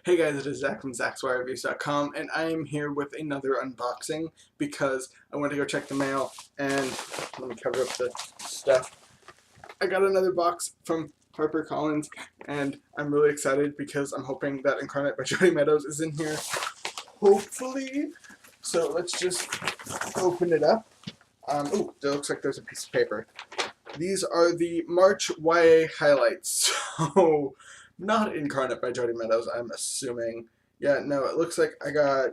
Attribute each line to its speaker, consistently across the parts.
Speaker 1: Hey guys, it is Zach from Zach'sWireReviews.com, and I am here with another unboxing because I went to go check the mail, and let me cover up the stuff. I got another box from HarperCollins, and I'm really excited because I'm hoping that Incarnate by Jody Meadows is in here, hopefully. So let's just open it up. Oh, it looks like there's a piece of paper. These are the March YA highlights, so not Incarnate by Jody Meadows, I'm assuming. Yeah, no, it looks like I'm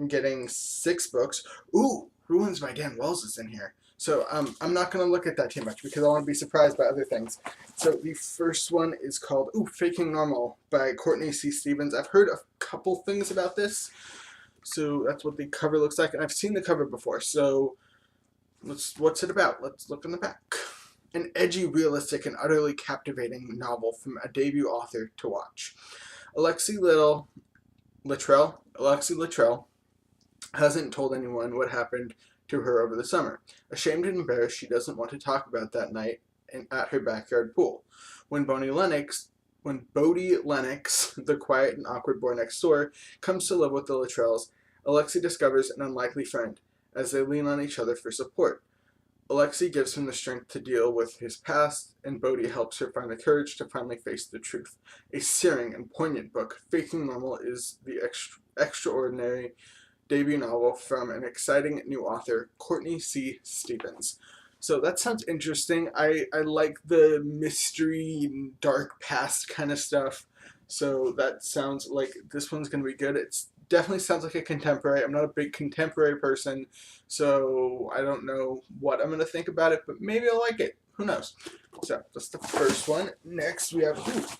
Speaker 1: getting 6 books. Ooh, Ruins by Dan Wells is in here. So I'm not going to look at that too much because I want to be surprised by other things. So the first one is called Faking Normal by Courtney C. Stevens. I've heard a couple things about this. So that's what the cover looks like, and I've seen the cover before. So what's it about? Let's look in the back. An edgy, realistic, and utterly captivating novel from a debut author to watch. Alexi Luttrell hasn't told anyone what happened to her over the summer. Ashamed and embarrassed, she doesn't want to talk about that night at her backyard pool. When Bodie Lennox, the quiet and awkward boy next door, comes to live with the Luttrells, Alexi discovers an unlikely friend as they lean on each other for support. Alexi gives him the strength to deal with his past, and Bodhi helps her find the courage to finally face the truth. A searing and poignant book, Faking Normal is the extraordinary debut novel from an exciting new author, Courtney C. Stevens. So that sounds interesting. I like the mystery, dark past kind of stuff. So that sounds like this one's going to be good. It's definitely sounds like a contemporary. I'm not a big contemporary person, so I don't know what I'm going to think about it, but maybe I'll like it. Who knows? So that's the first one. Next we have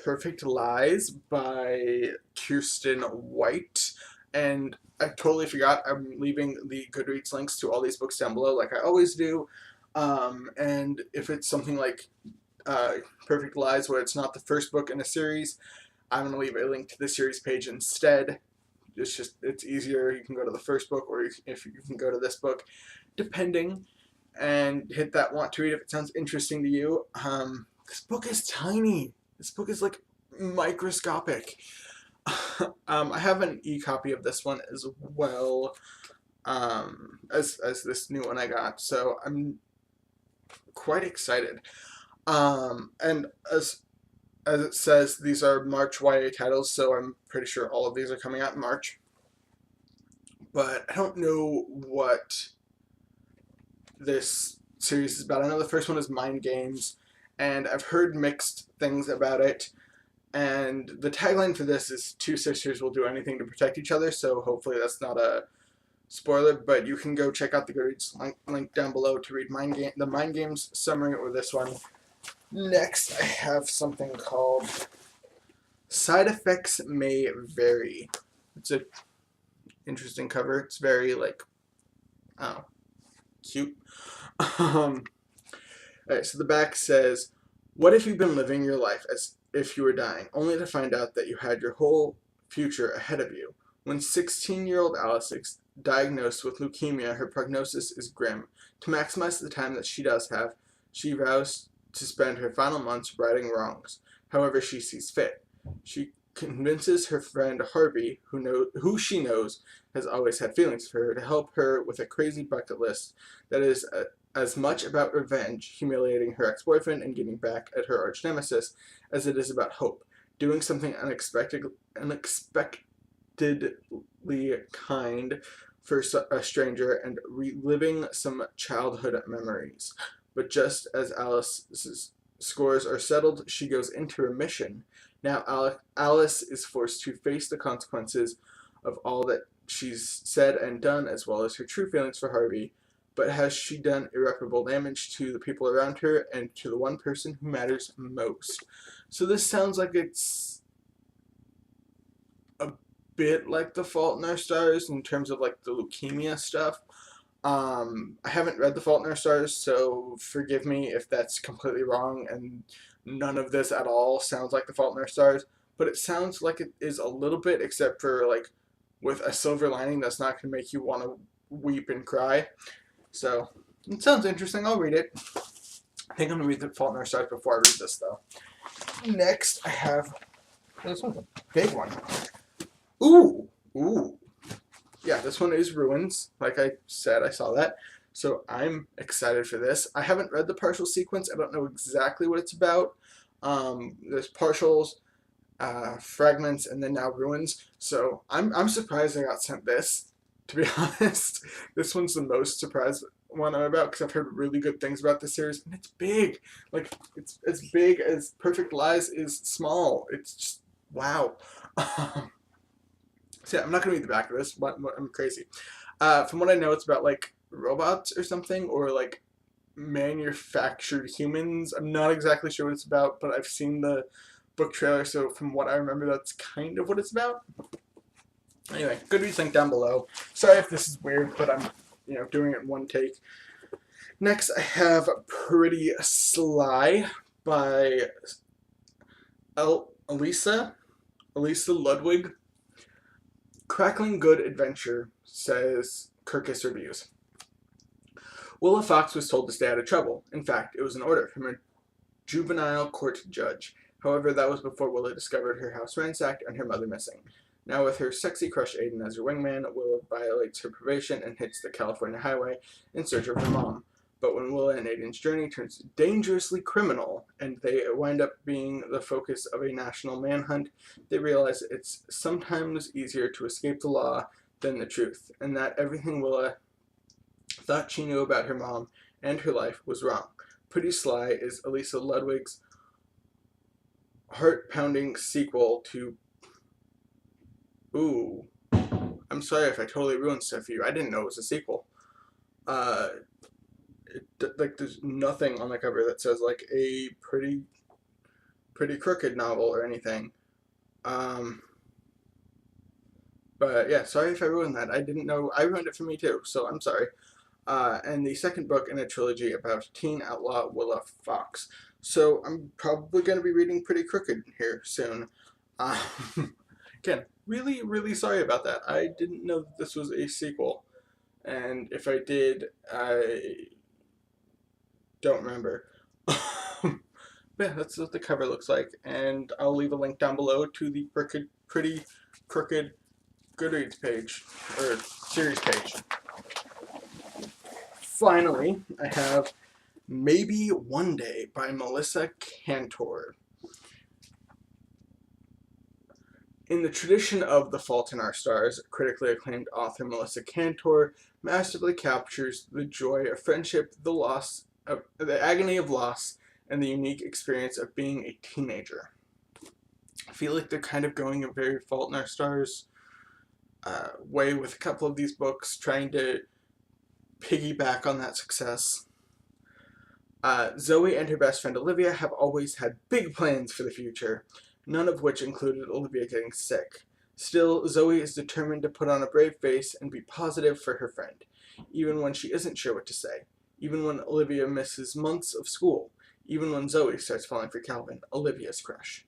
Speaker 1: Perfect Lies by Kirsten White. And I totally forgot, I'm leaving the Goodreads links to all these books down below like I always do. And if it's something like Perfect Lies, where it's not the first book in a series, I'm going to leave a link to the series page instead. It's easier. You can go to the first book, or if you can go to this book, depending, and hit that want to read if it sounds interesting to you. This book is tiny. This book is like microscopic. I have an e-copy of this one as well as this new one I got, so I'm quite excited. And as it says, these are March YA titles, so I'm pretty sure all of these are coming out in March. But I don't know what this series is about. I know the first one is Mind Games, and I've heard mixed things about it. And the tagline for this is two sisters will do anything to protect each other, so hopefully that's not a spoiler, but you can go check out the Goodreads link down below to read the Mind Games summary or this one. Next, I have something called Side Effects May Vary. It's an interesting cover. It's very, cute. Alright, so the back says, what if you've been living your life as if you were dying, only to find out that you had your whole future ahead of you? When 16-year-old Alice is diagnosed with leukemia, her prognosis is grim. To maximize the time that she does have, she vows to spend her final months righting wrongs, however she sees fit. She convinces her friend Harvey, who she knows has always had feelings for her, to help her with a crazy bucket list that is as much about revenge, humiliating her ex-boyfriend and getting back at her arch-nemesis, as it is about hope, doing something unexpectedly kind for a stranger and reliving some childhood memories. But just as Alice's scores are settled, she goes into remission. Now Alice is forced to face the consequences of all that she's said and done, as well as her true feelings for Harvey. But has she done irreparable damage to the people around her and to the one person who matters most? So this sounds like it's a bit like The Fault in Our Stars in terms of like the leukemia stuff. I haven't read The Fault in Our Stars, so forgive me if that's completely wrong and none of this at all sounds like The Fault in Our Stars, but it sounds like it is a little bit, except for like with a silver lining that's not going to make you want to weep and cry. So it sounds interesting. I'll read it. I think I'm going to read The Fault in Our Stars before I read this, though. Next, I have This one's a big one. Ooh, ooh. Yeah, this one is Ruins. Like I said, I saw that. So I'm excited for this. I haven't read the partial sequence. I don't know exactly what it's about. There's partials, fragments, and then now Ruins. So I'm surprised I got sent this. To be honest, this one's the most surprised one I'm about because I've heard really good things about this series, and it's big. Like it's as big as Perfect Lies is small. It's just wow. So yeah, I'm not gonna read the back of this. I'm crazy. From what I know, it's about like robots or something, or like manufactured humans. I'm not exactly sure what it's about, but I've seen the book trailer, so from what I remember, that's kind of what it's about. Anyway, Goodreads link down below. Sorry if this is weird, but I'm doing it in one take. Next, I have Pretty Sly by Elisa Ludwig. Crackling good adventure, says Kirkus Reviews. Willa Fox was told to stay out of trouble. In fact, it was an order from a juvenile court judge. However, that was before Willa discovered her house ransacked and her mother missing. Now with her sexy crush Aiden as her wingman, Willa violates her probation and hits the California highway in search of her mom. But when Willa and Aiden's journey turns dangerously criminal and they wind up being the focus of a national manhunt, they realize it's sometimes easier to escape the law than the truth, and that everything Willa thought she knew about her mom and her life was wrong. Pretty Sly is Elisa Ludwig's heart-pounding sequel to... Ooh. I'm sorry if I totally ruined stuff for you. I didn't know it was a sequel. Like there's nothing on the cover that says like a pretty crooked novel or anything. But yeah, sorry if I ruined that. I didn't know. I ruined it for me too, so I'm sorry. And the second book in a trilogy about teen outlaw Willa Fox. So I'm probably going to be reading Pretty Crooked here soon. Again, really sorry about that. I didn't know that this was a sequel. And if I did, I don't remember. Yeah, that's what the cover looks like. And I'll leave a link down below to the Pretty Crooked Goodreads page, or series page. Finally, I have Maybe One Day by Melissa Cantor. In the tradition of The Fault in Our Stars, critically acclaimed author Melissa Cantor masterfully captures the joy of friendship, the agony of loss, and the unique experience of being a teenager. I feel like they're kind of going a very Fault in Our Stars way with a couple of these books, trying to piggyback on that success. Zoe and her best friend Olivia have always had big plans for the future, none of which included Olivia getting sick. Still, Zoe is determined to put on a brave face and be positive for her friend, even when she isn't sure what to say, even when Olivia misses months of school, even when Zoe starts falling for Calvin, Olivia's crush.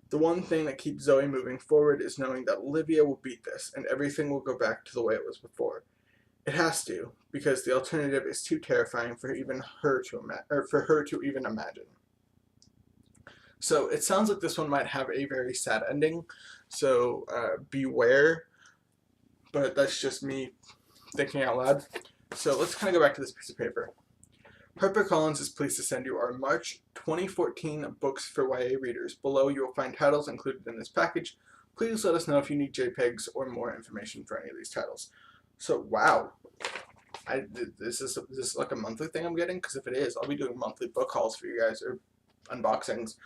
Speaker 1: The one thing that keeps Zoe moving forward is knowing that Olivia will beat this, and everything will go back to the way it was before. It has to, because the alternative is too terrifying for her to even imagine. So it sounds like this one might have a very sad ending, so beware, but that's just me thinking out loud. So let's kind of go back to this piece of paper. HarperCollins is pleased to send you our March 2014 books for YA readers. Below you will find titles included in this package. Please let us know if you need JPEGs or more information for any of these titles. So wow, this is like a monthly thing I'm getting, because if it is, I'll be doing monthly book hauls for you guys, or unboxings.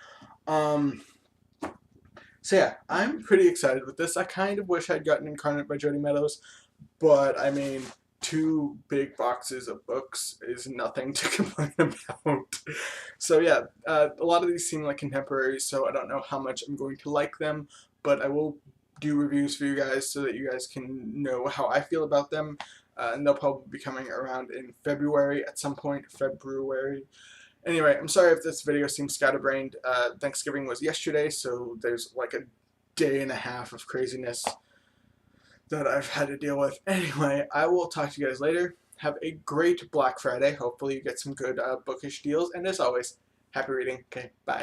Speaker 1: So yeah, I'm pretty excited with this. I kind of wish I'd gotten Incarnate by Jody Meadows, but I mean, 2 big boxes of books is nothing to complain about. So yeah, a lot of these seem like contemporaries, so I don't know how much I'm going to like them, but I will do reviews for you guys so that you guys can know how I feel about them. And they'll probably be coming around in February at some point. February. Anyway, I'm sorry if this video seems scatterbrained. Thanksgiving was yesterday, so there's like a day and a half of craziness that I've had to deal with. Anyway, I will talk to you guys later. Have a great Black Friday. Hopefully you get some good bookish deals. And as always, happy reading. Okay, bye.